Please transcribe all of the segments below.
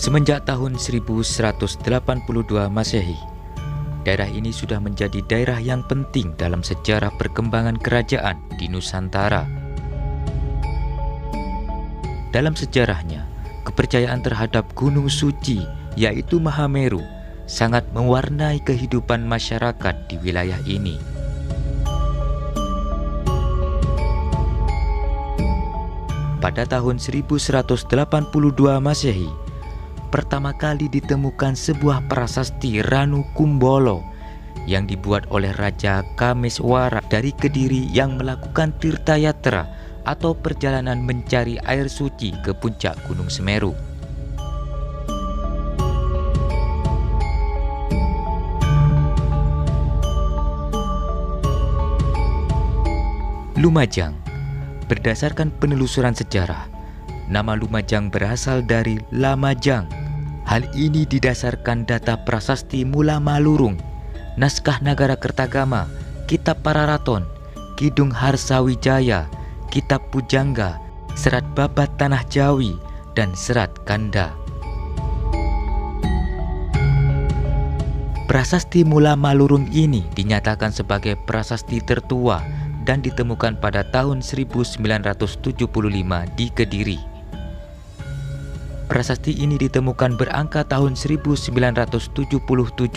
Semenjak tahun 1182 Masehi, daerah ini sudah menjadi daerah yang penting dalam sejarah perkembangan kerajaan di Nusantara. Dalam sejarahnya, kepercayaan terhadap Gunung Suci, yaitu Mahameru, sangat mewarnai kehidupan masyarakat di wilayah ini. Pada tahun 1182 Masehi, pertama kali ditemukan sebuah prasasti Ranu Kumbolo yang dibuat oleh Raja Kameswara dari Kediri yang melakukan tirtayatra atau perjalanan mencari air suci ke puncak Gunung Semeru. Lumajang. Berdasarkan penelusuran sejarah, nama Lumajang berasal dari Lamajang. Hal ini didasarkan data prasasti Mula Malurung, Naskah Nagara Kertagama, Kitab Pararaton, Kidung Harsawijaya, Kitab Pujangga, Serat Babat Tanah Jawi, dan Serat Kanda. Prasasti Mula Malurung ini dinyatakan sebagai prasasti tertua dan ditemukan pada tahun 1975 di Kediri. Prasasti ini ditemukan berangka tahun 1977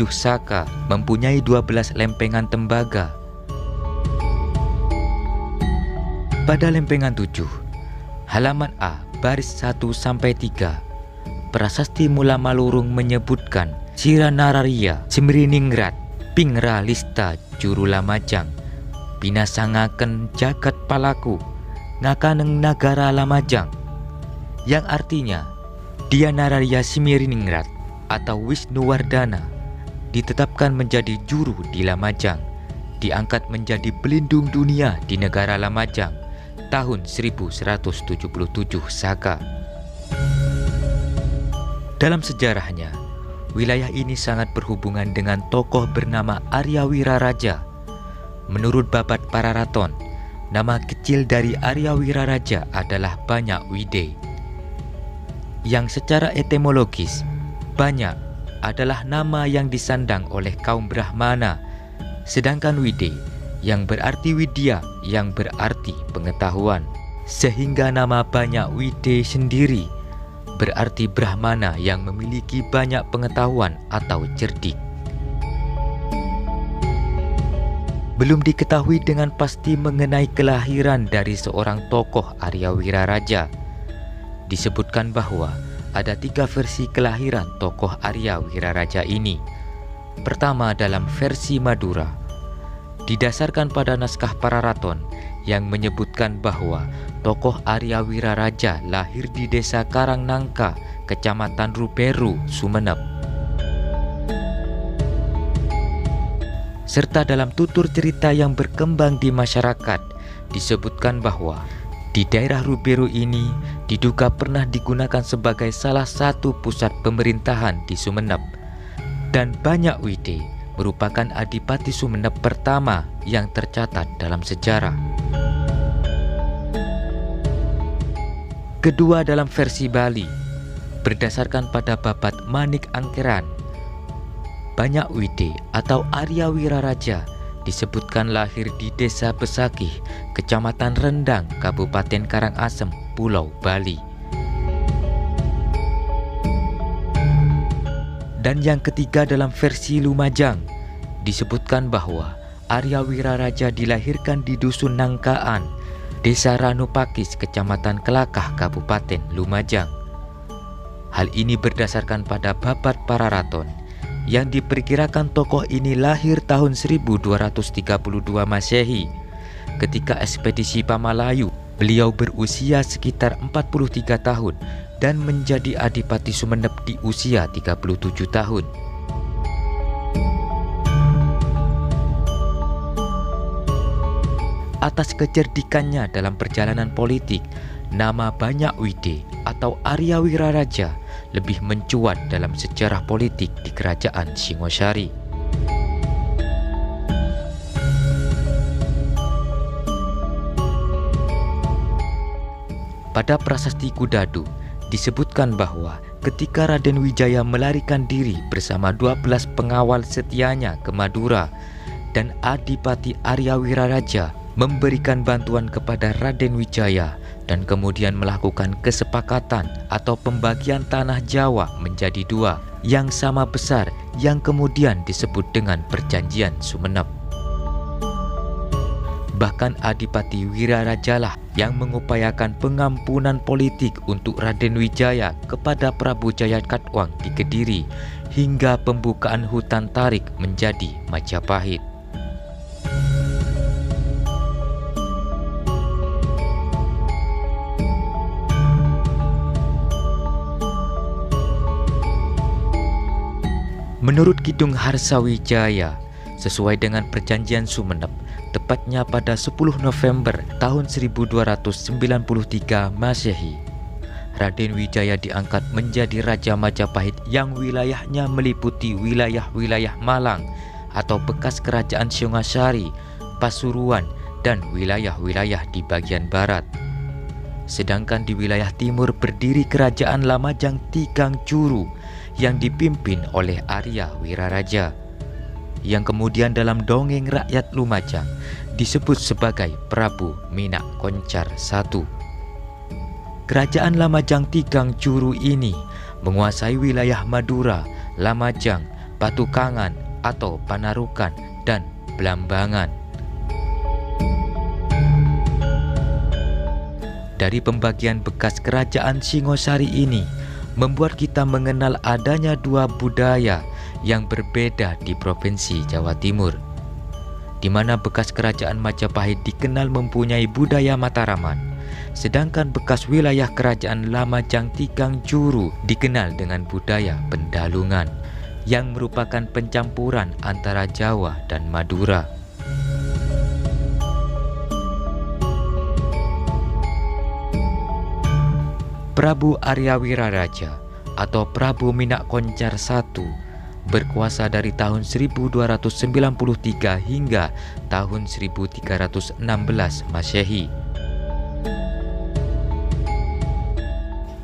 Saka, mempunyai 12 lempengan tembaga. Pada lempengan 7, halaman A, baris 1-3, Prasasti Mula Malurung menyebutkan Siranararia, Semriningrat, Pingra Lista Juru Lamajang, Pinasangaken jagat palaku, ngakaneng nagara Lamajang, yang artinya Dia Nararia Simiriningrat atau Wisnuwardana ditetapkan menjadi juru di Lamajang, diangkat menjadi pelindung dunia di negara Lamajang tahun 1177 Saka. Dalam sejarahnya, wilayah ini sangat berhubungan dengan tokoh bernama Arya Wiraraja. Menurut Babat Pararaton, nama kecil dari Arya Wiraraja adalah Banyak Wide, yang secara etimologis Banyak adalah nama yang disandang oleh kaum Brahmana, sedangkan Wide yang berarti Widya yang berarti pengetahuan, sehingga nama Banyak Wide sendiri berarti Brahmana yang memiliki banyak pengetahuan atau cerdik. Belum diketahui dengan pasti mengenai kelahiran dari seorang tokoh Arya Wiraraja. Disebutkan bahwa ada 3 versi kelahiran tokoh Arya Wiraraja ini. Pertama dalam versi Madura, didasarkan pada naskah Pararaton yang menyebutkan bahwa tokoh Arya Wiraraja lahir di desa Karangnangka, Kecamatan Ruperu, Sumeneb. Serta dalam tutur cerita yang berkembang di masyarakat, disebutkan bahwa di daerah Ruperu ini diduga pernah digunakan sebagai salah satu pusat pemerintahan di Sumeneb, dan Banyak Wide merupakan adipati Sumeneb pertama yang tercatat dalam sejarah. Kedua dalam versi Bali, berdasarkan pada Babat Manik Angkeran, Banyak Wide atau Arya Wiraraja disebutkan lahir di Desa Besakih, Kecamatan Rendang, Kabupaten Karangasem, Pulau Bali. Dan yang ketiga dalam versi Lumajang, disebutkan bahwa Arya Wiraraja dilahirkan di Dusun Nangkaan, Desa Ranupakis, Kecamatan Kelakah, Kabupaten Lumajang. Hal ini berdasarkan pada Babat Pararaton yang diperkirakan tokoh ini lahir tahun 1232 Masehi. Ketika ekspedisi Pamalayu, beliau berusia sekitar 43 tahun dan menjadi adipati Sumeneb di usia 37 tahun. Atas kecerdikannya dalam perjalanan politik, nama Banyak Wide atau Arya Wiraraja lebih mencuat dalam sejarah politik di Kerajaan Singosari. Pada Prasasti Kudadu disebutkan bahwa ketika Raden Wijaya melarikan diri bersama 12 pengawal setianya ke Madura dan Adipati Arya Wiraraja memberikan bantuan kepada Raden Wijaya dan kemudian melakukan kesepakatan atau pembagian tanah Jawa menjadi dua yang sama besar yang kemudian disebut dengan Perjanjian Sumenep. Bahkan Adipati Wirarajalah yang mengupayakan pengampunan politik untuk Raden Wijaya kepada Prabu Jayakatwang di Kediri hingga pembukaan hutan tarik menjadi Majapahit. Menurut Kidung Harsawijaya, sesuai dengan Perjanjian Sumenep, tepatnya pada 10 November tahun 1293 Masehi, Raden Wijaya diangkat menjadi Raja Majapahit yang wilayahnya meliputi wilayah-wilayah Malang atau bekas kerajaan Singasari, Pasuruan, dan wilayah-wilayah di bagian barat. Sedangkan di wilayah timur berdiri Kerajaan Lamajang Tigang Juru yang dipimpin oleh Arya Wiraraja, yang kemudian dalam dongeng rakyat Lumajang disebut sebagai Prabu Minak Koncar I. Kerajaan Lamajang Tigang Juru ini menguasai wilayah Madura, Lamajang, Batukangan atau Panarukan, dan Blambangan. Dari pembagian bekas kerajaan Singosari ini membuat kita mengenal adanya dua budaya yang berbeda di Provinsi Jawa Timur, di mana bekas kerajaan Majapahit dikenal mempunyai budaya Mataraman, sedangkan bekas wilayah kerajaan Lamajang Tigang Juru dikenal dengan budaya Pendalungan, yang merupakan pencampuran antara Jawa dan Madura. Prabu Arya Wiraraja atau Prabu Minak Koncar I berkuasa dari tahun 1293 hingga tahun 1316 Masehi.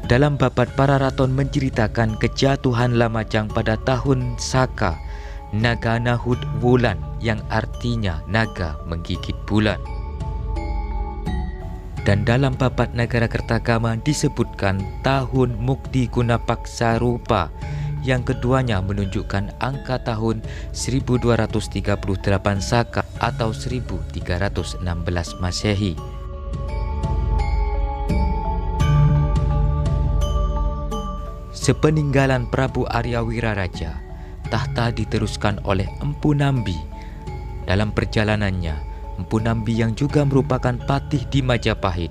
Dalam Babad Pararaton menceritakan kejatuhan Lamajang pada tahun Saka, Naga Nahud Wulan, yang artinya naga menggigit bulan. Dan dalam Babad Nagara Kertagama disebutkan tahun Mukti Gunapaksa Rupa, yang keduanya menunjukkan angka tahun 1238 Saka atau 1316 Masehi. Sepeninggalan Prabu Arya Wiraraja, tahta diteruskan oleh Empu Nambi. Dalam perjalanannya, Empu Nambi yang juga merupakan patih di Majapahit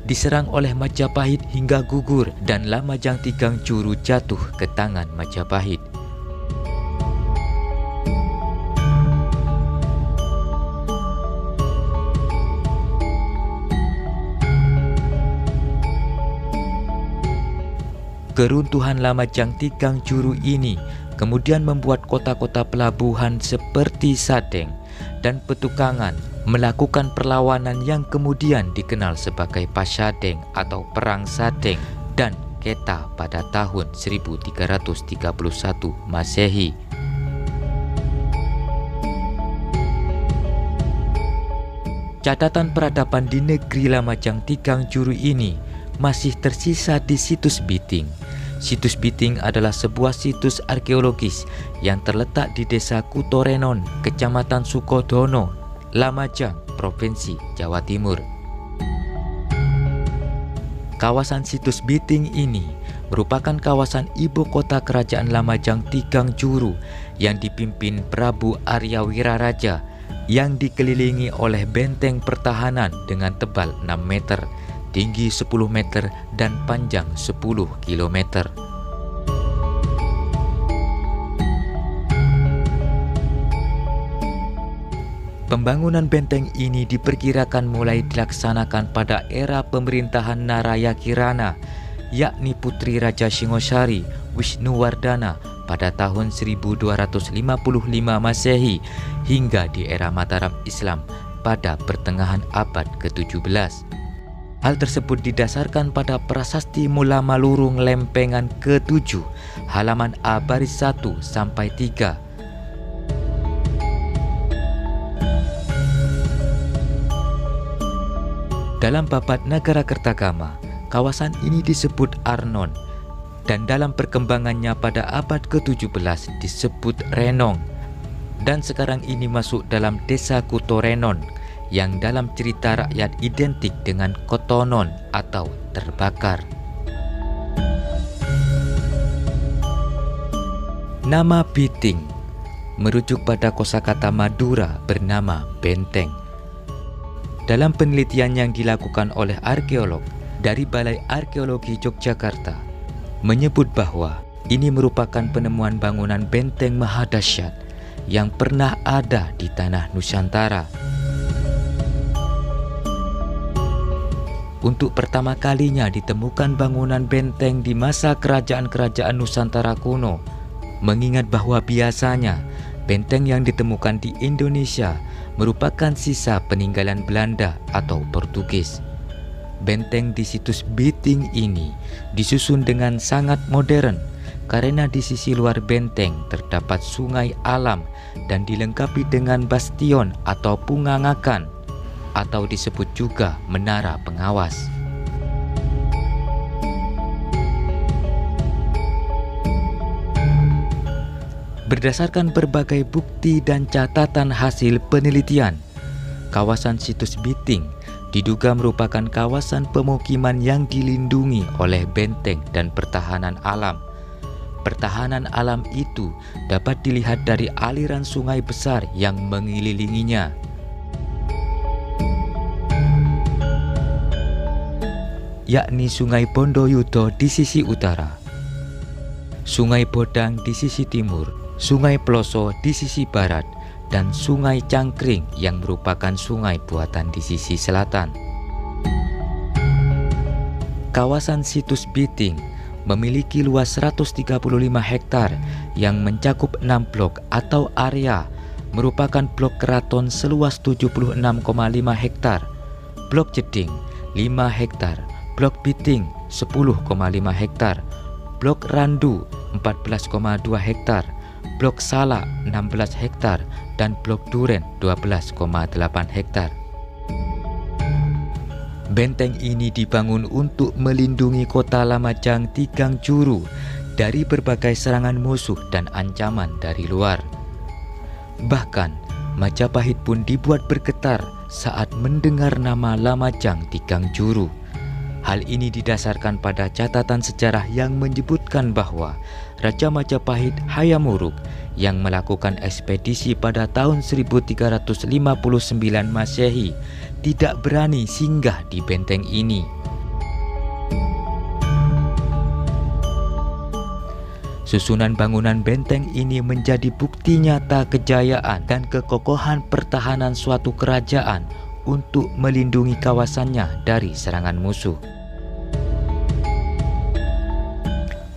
diserang oleh Majapahit hingga gugur dan Lamajang Tigang Juru jatuh ke tangan Majapahit. Keruntuhan Lamajang Tigang Juru ini kemudian membuat kota-kota pelabuhan seperti Sadeng dan Petukangan melakukan perlawanan yang kemudian dikenal sebagai Pasadeng atau Perang Sadeng dan Keta pada tahun 1331 Masehi. Catatan peradaban di negeri Lamajang Tigang Juru ini masih tersisa di Situs Biting. Situs Biting adalah sebuah situs arkeologis yang terletak di Desa Kutorenon, Kecamatan Sukodono, Lamajang, Provinsi Jawa Timur. Kawasan Situs Biting ini merupakan kawasan ibu kota kerajaan Lamajang Tigang Juru yang dipimpin Prabu Arya Wiraraja, yang dikelilingi oleh benteng pertahanan dengan tebal 6 meter, tinggi 10 meter, dan panjang 10 kilometer. Pembangunan benteng ini diperkirakan mulai dilaksanakan pada era pemerintahan Naraya Kirana, yakni putri Raja Singosari, Wisnuwardana, pada tahun 1255 Masehi hingga di era Mataram Islam pada pertengahan abad ke-17. Hal tersebut didasarkan pada Prasasti Mula Malurung lempengan ke-7 halaman A baris 1 sampai 3. Dalam babat Nagara Kertagama, kawasan ini disebut Arnon, dan dalam perkembangannya pada abad ke-17 disebut Renong, dan sekarang ini masuk dalam Desa Kuto Renon yang dalam cerita rakyat identik dengan kotonon atau terbakar. Nama Biting merujuk pada kosakata Madura bernama benteng. Dalam penelitian yang dilakukan oleh arkeolog dari Balai Arkeologi Yogyakarta menyebut bahwa ini merupakan penemuan bangunan benteng mahadahsyat yang pernah ada di tanah Nusantara. Untuk pertama kalinya ditemukan bangunan benteng di masa kerajaan-kerajaan Nusantara kuno, mengingat bahwa biasanya benteng yang ditemukan di Indonesia merupakan sisa peninggalan Belanda atau Portugis. Benteng di situs Biting ini disusun dengan sangat modern karena di sisi luar benteng terdapat sungai alam dan dilengkapi dengan bastion atau pungangakan, atau disebut juga menara pengawas. Berdasarkan berbagai bukti dan catatan hasil penelitian, kawasan situs Biting diduga merupakan kawasan pemukiman yang dilindungi oleh benteng dan pertahanan alam. Pertahanan alam itu dapat dilihat dari aliran sungai besar yang mengelilinginya. Yakni Sungai Bondoyudo di sisi utara, Sungai Bodang di sisi timur, Sungai Ploso di sisi barat, dan Sungai Cangkring yang merupakan sungai buatan di sisi selatan. Kawasan situs Biting memiliki luas 135 hektar yang mencakup 6 blok atau area, merupakan blok keraton seluas 76,5 hektar, blok Jeding 5 hektar, blok Biting 10,5 hektar, blok Randu 14,2 hektar, blok Salak 16 hektar, dan blok Duren 12,8 hektar. Benteng ini dibangun untuk melindungi kota Lamajang Tigang Juru dari berbagai serangan musuh dan ancaman dari luar. Bahkan, Majapahit pun dibuat bergetar saat mendengar nama Lamajang Tigang Juru. Hal ini didasarkan pada catatan sejarah yang menyebutkan bahwa Raja Majapahit Hayam Wuruk yang melakukan ekspedisi pada tahun 1359 Masehi tidak berani singgah di benteng ini. Susunan bangunan benteng ini menjadi bukti nyata kejayaan dan kekokohan pertahanan suatu kerajaan untuk melindungi kawasannya dari serangan musuh.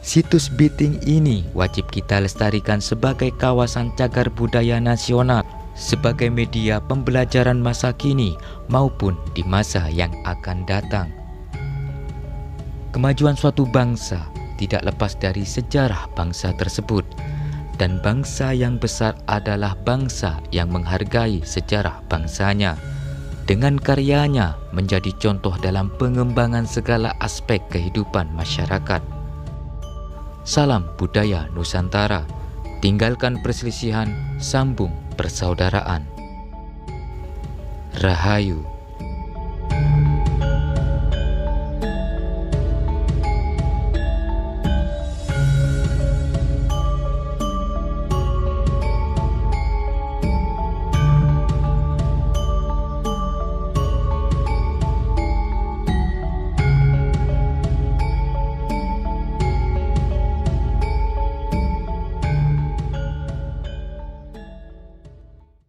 Situs Biting ini wajib kita lestarikan sebagai kawasan cagar budaya nasional, sebagai media pembelajaran masa kini maupun di masa yang akan datang. Kemajuan suatu bangsa tidak lepas dari sejarah bangsa tersebut, dan bangsa yang besar adalah bangsa yang menghargai sejarah bangsanya, dengan karyanya menjadi contoh dalam pengembangan segala aspek kehidupan masyarakat. Salam budaya Nusantara, tinggalkan perselisihan, sambung persaudaraan. Rahayu.